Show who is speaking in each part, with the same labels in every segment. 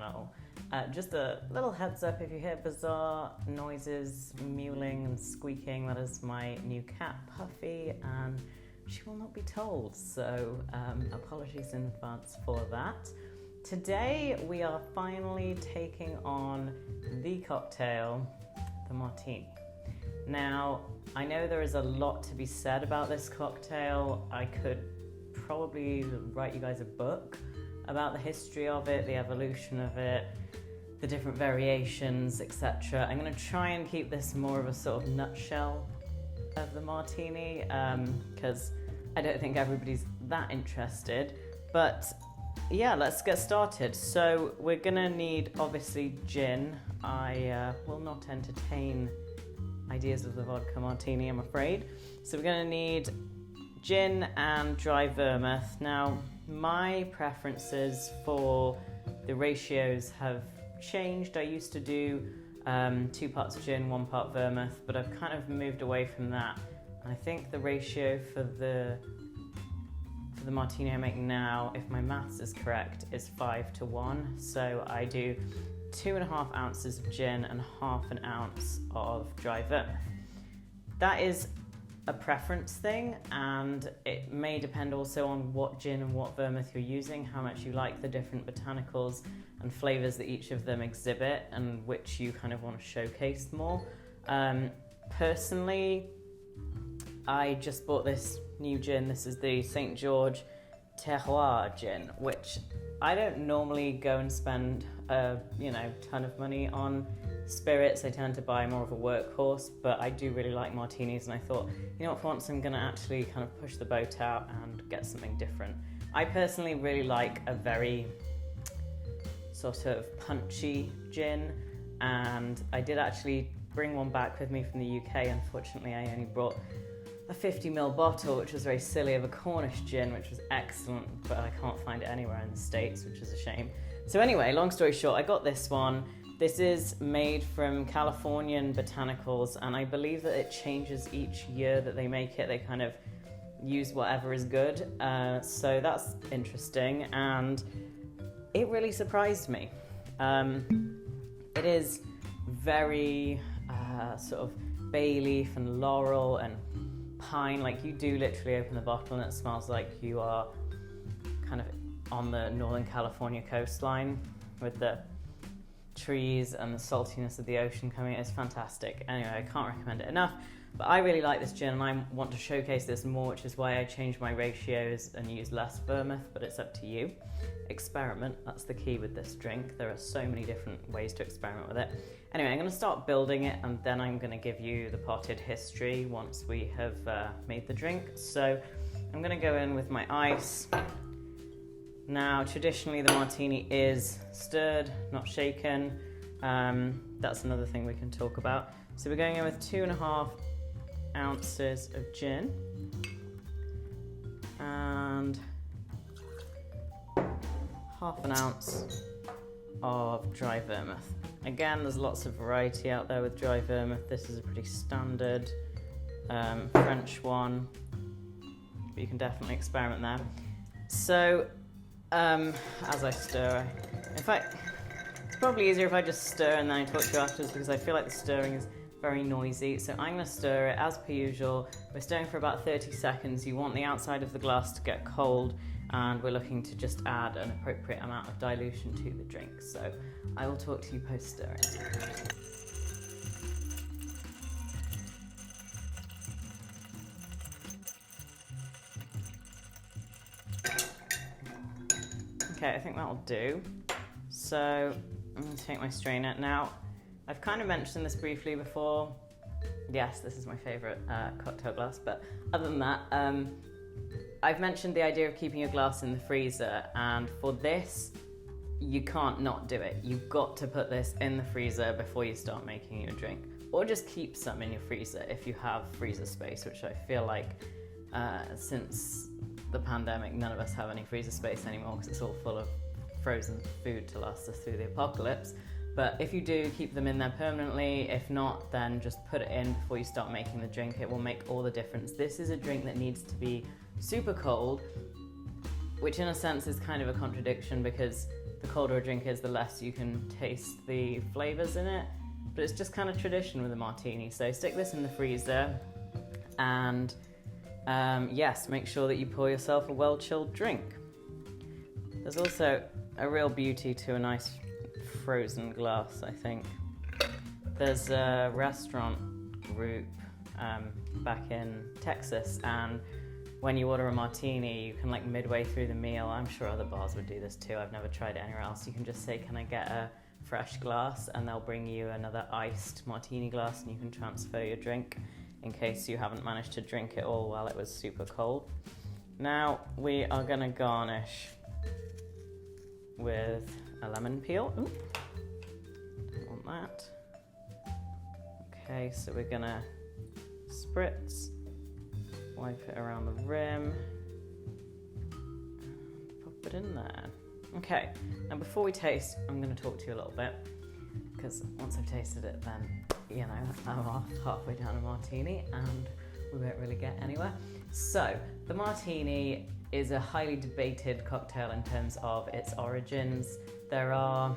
Speaker 1: channel. Just a little heads up, if you hear bizarre noises, mewling and squeaking, that is my new cat Puffy, and she will not be told, so apologies in advance for that. Today we are finally taking on the cocktail, the Martini. Now, I know there is a lot to be said about this cocktail. I could probably write you guys a book about the history of it, the evolution of it, the different variations, etc. I'm going to try and keep this more of a sort of nutshell of the Martini, because I don't think everybody's that interested. But yeah, let's get started. So we're going to need, obviously, gin. I will not entertain ideas of the vodka Martini, I'm afraid. So we're going to need gin and dry vermouth. Now, my preferences for the ratios have changed. I used to do 2 parts gin, 1 part vermouth, but I've kind of moved away from that. And I think the ratio for the Martini I make now, if my maths is correct, is 5-1. So I do 2.5 ounces of gin and 1/2 ounce of dry vermouth. That is a preference thing, and it may depend also on what gin and what vermouth you're using, how much you like the different botanicals and flavours that each of them exhibit, and which you kind of want to showcase more. Personally, I just bought this new gin. This is the St. George Terroir gin, which I don't normally go and spend a ton of money on spirits. I tend to buy more of a workhorse, but I do really like martinis, and I thought, you know what, for once I'm going to actually kind of push the boat out and get something different. I personally really like a very sort of punchy gin, and I did actually bring one back with me from the UK. Unfortunately, I only brought a 50ml bottle, which was very silly, of a Cornish gin, which was excellent, but I can't find it anywhere in the States, which is a shame. So anyway, long story short, I got this one. This is made from Californian botanicals, and I believe that it changes each year that they make it. They kind of use whatever is good. So that's interesting, and it really surprised me. It is very sort of bay leaf and laurel and pine. Like, you do literally open the bottle and it smells like you are kind of on the Northern California coastline with the trees and the saltiness of the ocean coming in. It's fantastic. Anyway, I can't recommend it enough, but I really like this gin and I want to showcase this more, which is why I changed my ratios and use less vermouth, but it's up to you. Experiment, that's the key with this drink. There are so many different ways to experiment with it. Anyway, I'm going to start building it, and then I'm going to give you the potted history once we have made the drink. So I'm going to go in with my ice. Now, traditionally the Martini is stirred, not shaken. That's another thing we can talk about. So we're going in with 2.5 ounces of gin and 1/2 ounce of dry vermouth. Again, there's lots of variety out there with dry vermouth. This is a pretty standard French one, but you can definitely experiment there. So as I stir, in fact, it's probably easier if I just stir and then I talk to you afterwards, because I feel like the stirring is very noisy. So I'm going to stir it as per usual. We're stirring for about 30 seconds. You want the outside of the glass to get cold, and we're looking to just add an appropriate amount of dilution to the drink. So I will talk to you post stirring. Okay, I think that'll do. So I'm going to take my strainer. Now, I've kind of mentioned this briefly before. Yes, this is my favourite cocktail glass, but other than that, I've mentioned the idea of keeping your glass in the freezer, and for this, you can't not do it. You've got to put this in the freezer before you start making your drink, or just keep some in your freezer if you have freezer space, which I feel like since the pandemic, none of us have any freezer space anymore because it's all full of frozen food to last us through the apocalypse. But if you do, keep them in there permanently. If not, then just put it in before you start making the drink. It will make all the difference. This is a drink that needs to be super cold, which in a sense is kind of a contradiction because the colder a drink is, the less you can taste the flavours in it. But it's just kind of tradition with a martini. So stick this in the freezer, and yes, make sure that you pour yourself a well-chilled drink. There's also a real beauty to a nice frozen glass, I think. There's a restaurant group back in Texas, and when you order a martini, you can, like, midway through the meal, I'm sure other bars would do this too, I've never tried it anywhere else, you can just say, can I get a fresh glass, and they'll bring you another iced martini glass, and you can transfer your drink in case you haven't managed to drink it all while it was super cold. Now we are going to garnish with a lemon peel. Ooh, don't want that. Okay, so we're going to spritz, wipe it around the rim, and pop it in there. Okay, now before we taste, I'm going to talk to you a little bit, because once I've tasted it, then, you know, I'm off halfway down a martini and we won't really get anywhere. So, the martini is a highly debated cocktail in terms of its origins. There are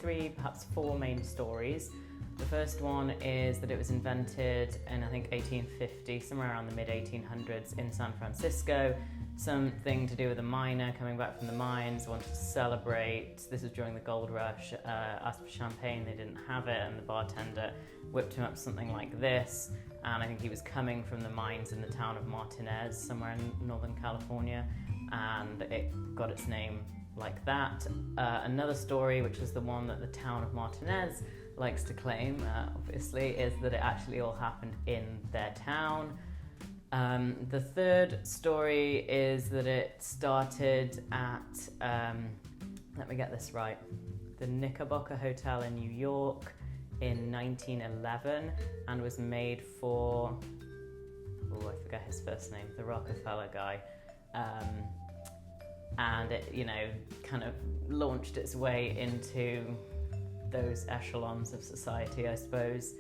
Speaker 1: 3, perhaps 4 main stories. The first one is that it was invented in, I think, 1850, somewhere around the mid-1800s in San Francisco. Something to do with a miner coming back from the mines, wanted to celebrate. This was during the gold rush, asked for champagne, they didn't have it, and the bartender whipped him up something like this. And I think he was coming from the mines in the town of Martinez, somewhere in Northern California, and it got its name like that. Another story, which is the one that the town of Martinez likes to claim, obviously, is that it actually all happened in their town. The third story is that it started at, let me get this right, the Knickerbocker Hotel in New York in 1911, and was made for, oh, I forget his first name, the Rockefeller guy. And it, you know, kind of launched its way into those echelons of society, I suppose.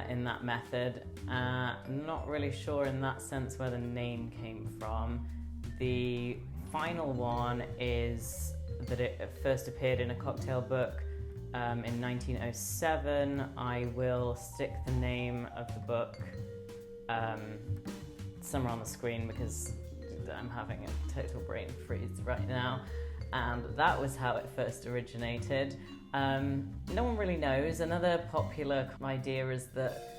Speaker 1: In that method. Not really sure in that sense where the name came from. The final one is that it first appeared in a cocktail book in 1907. I will stick the name of the book somewhere on the screen because I'm having a total brain freeze right now. And that was how it first originated. No one really knows. Another popular idea is that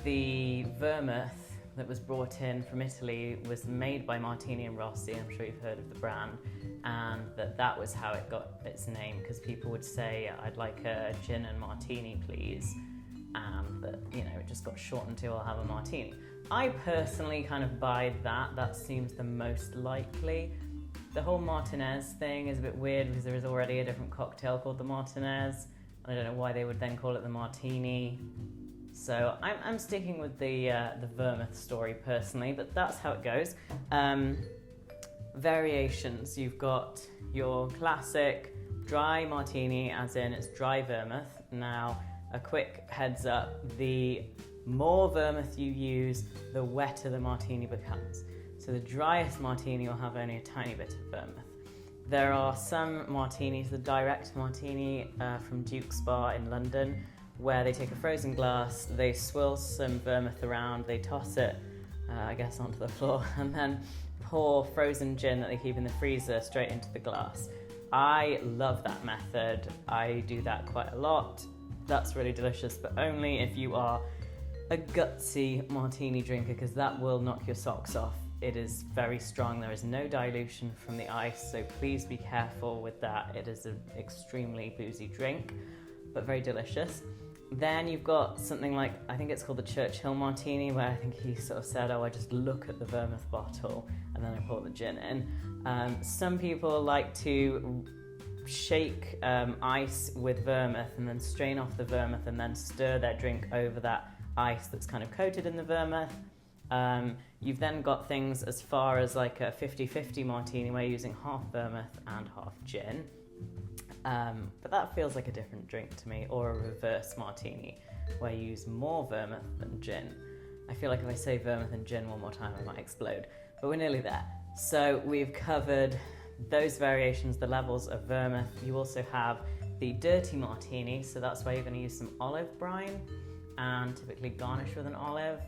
Speaker 1: the vermouth that was brought in from Italy was made by Martini and Rossi. I'm sure you've heard of the brand, and that was how it got its name, because people would say, I'd like a gin and martini, please, and that, you know, it just got shortened to, I'll have a martini. I personally kind of buy that. That seems the most likely. The whole Martinez thing is a bit weird because there is already a different cocktail called the Martinez. I don't know why they would then call it the Martini. So I'm sticking with the vermouth story personally, but that's how it goes. Variations. You've got your classic dry martini, as in it's dry vermouth. Now, a quick heads up, the more vermouth you use, the wetter the martini becomes. So the driest martini will have only a tiny bit of vermouth. There are some martinis, the direct martini from Duke's Bar in London, where they take a frozen glass, they swirl some vermouth around, they toss it, I guess, onto the floor, and then pour frozen gin that they keep in the freezer straight into the glass. I love that method. I do that quite a lot. That's really delicious, but only if you are a gutsy martini drinker, because that will knock your socks off. It is very strong. There is no dilution from the ice, so please be careful with that. It is an extremely boozy drink, but very delicious. Then you've got something like, I think it's called the Churchill Martini, where I think he sort of said, oh, I just look at the vermouth bottle and then I pour the gin in. Some people like to shake ice with vermouth and then strain off the vermouth and then stir their drink over that ice that's kind of coated in the vermouth. You've then got things as far as like a 50-50 martini where you're using half vermouth and half gin. But that feels like a different drink to me, or a reverse martini where you use more vermouth than gin. I feel like if I say vermouth and gin one more time I might explode, but we're nearly there. So we've covered those variations, the levels of vermouth. You also have the dirty martini, so that's where you're going to use some olive brine and typically garnish with an olive.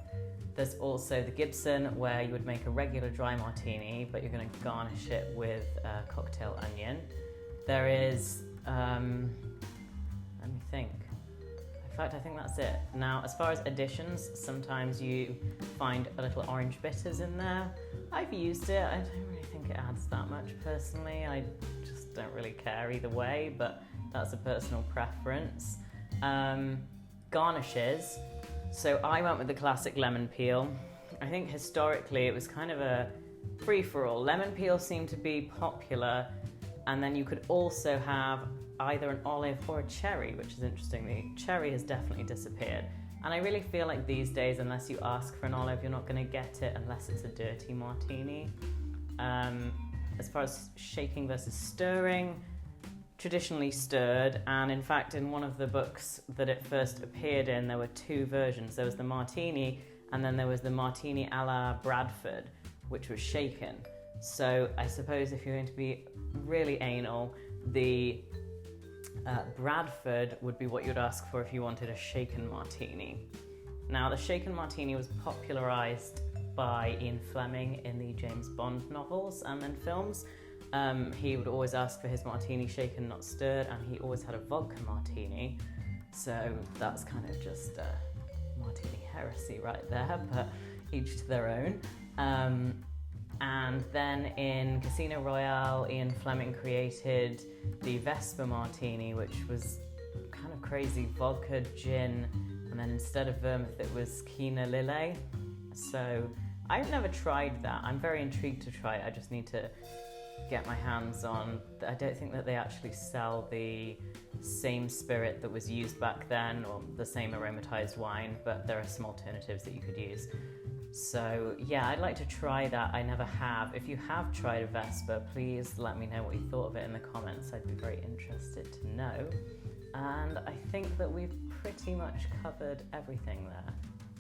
Speaker 1: There's also the Gibson, where you would make a regular dry martini, but you're going to garnish it with cocktail onion. There is, let me think. In fact, I think that's it. Now, as far as additions, sometimes you find a little orange bitters in there. I've used it. I don't really think it adds that much personally. I just don't really care either way, but that's a personal preference. Garnishes. So I went with the classic lemon peel. I think historically it was kind of a free-for-all. Lemon peel seemed to be popular, and then you could also have either an olive or a cherry, which is interesting. The cherry has definitely disappeared. And I really feel like these days, unless you ask for an olive, you're not going to get it unless it's a dirty martini. As far as shaking versus stirring, traditionally stirred, and in fact in one of the books that it first appeared in, there were two versions. There was the martini, and then there was the martini a la Bradford, which was shaken. So I suppose if you're going to be really anal, the Bradford would be what you'd ask for if you wanted a shaken martini. Now, the shaken martini was popularized by Ian Fleming in the James Bond novels and then films. He would always ask for his martini shaken, not stirred, and he always had a vodka martini. So that's kind of just martini heresy right there, but each to their own. And then in Casino Royale, Ian Fleming created the Vesper Martini, which was kind of crazy, vodka, gin, and then instead of vermouth, it was Quina Lillet. So I've never tried that. I'm very intrigued to try it. I just need to get my hands on. I don't think that they actually sell the same spirit that was used back then, or the same aromatized wine, but there are some alternatives that you could use. So yeah, I'd like to try that. I never have. If you have tried a Vesper, please let me know what you thought of it in the comments. I'd be very interested to know. And I think that we've pretty much covered everything there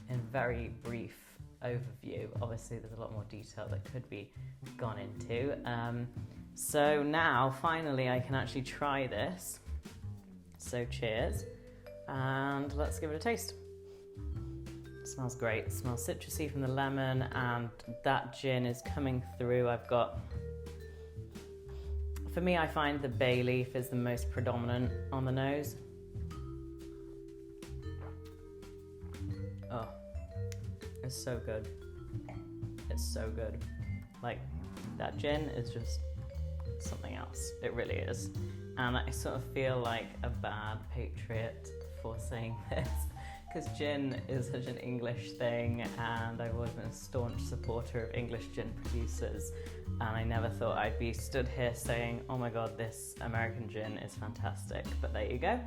Speaker 1: in very brief overview. Obviously there's a lot more detail that could be gone into. So now finally I can actually try this. So cheers, and let's give it a taste. It smells great. It smells citrusy from the lemon, and that gin is coming through. For me, I find the bay leaf is the most predominant on the nose. Oh, it's so good. It's so good. Like, that gin is just something else. It really is. And I sort of feel like a bad patriot for saying this, because gin is such an English thing, and I've always been a staunch supporter of English gin producers, and I never thought I'd be stood here saying, oh my god, this American gin is fantastic. But there you go.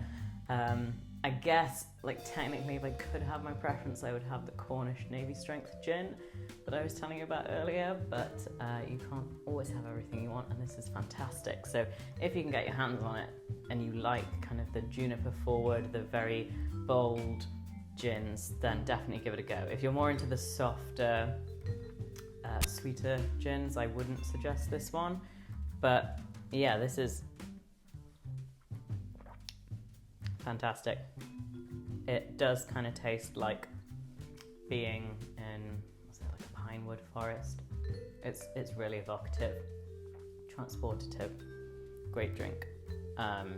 Speaker 1: I guess, like, technically, if I could have my preference, I would have the Cornish Navy Strength gin that I was telling you about earlier, but you can't always have everything you want, and this is fantastic. So if you can get your hands on it, and you like kind of the juniper forward, the very bold gins, then definitely give it a go. If you're more into the softer, sweeter gins, I wouldn't suggest this one. But yeah, this is fantastic. It does kind of taste like being in, what's it, like a pine wood forest. It's really evocative, transportative, great drink. 100%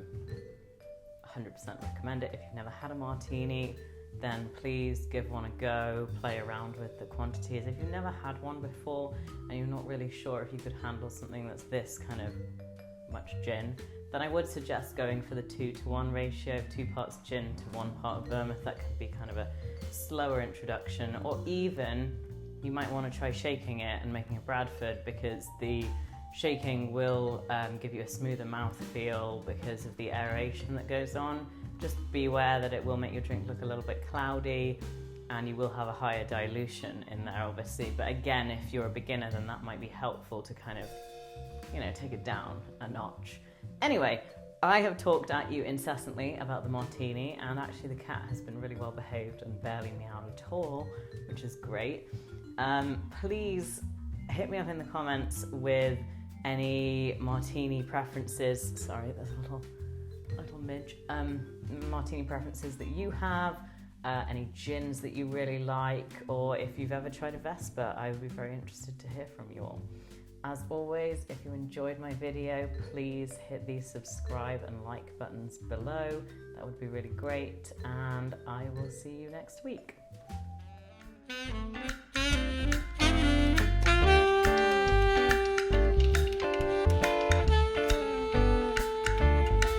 Speaker 1: recommend it. If you've never had a martini, then please give one a go, play around with the quantities. If you've never had one before and you're not really sure if you could handle something that's this kind of much gin, then I would suggest going for the 2-to-1 ratio, 2 parts gin to 1 part of vermouth. That could be kind of a slower introduction, or even you might want to try shaking it and making a Bradford, because the shaking will give you a smoother mouthfeel because of the aeration that goes on. Just be aware that it will make your drink look a little bit cloudy, and you will have a higher dilution in there, obviously. But again, if you're a beginner, then that might be helpful to kind of, you know, take it down a notch. Anyway, I have talked at you incessantly about the martini, and actually the cat has been really well behaved and barely meowed at all, which is great. Please hit me up in the comments with any Martini preferences. Sorry, there's a little midge. Martini preferences that you have, any gins that you really like, or if you've ever tried a Vesper, I would be very interested to hear from you all. As always, if you enjoyed my video, please hit the subscribe and like buttons below. That would be really great, and I will see you next week.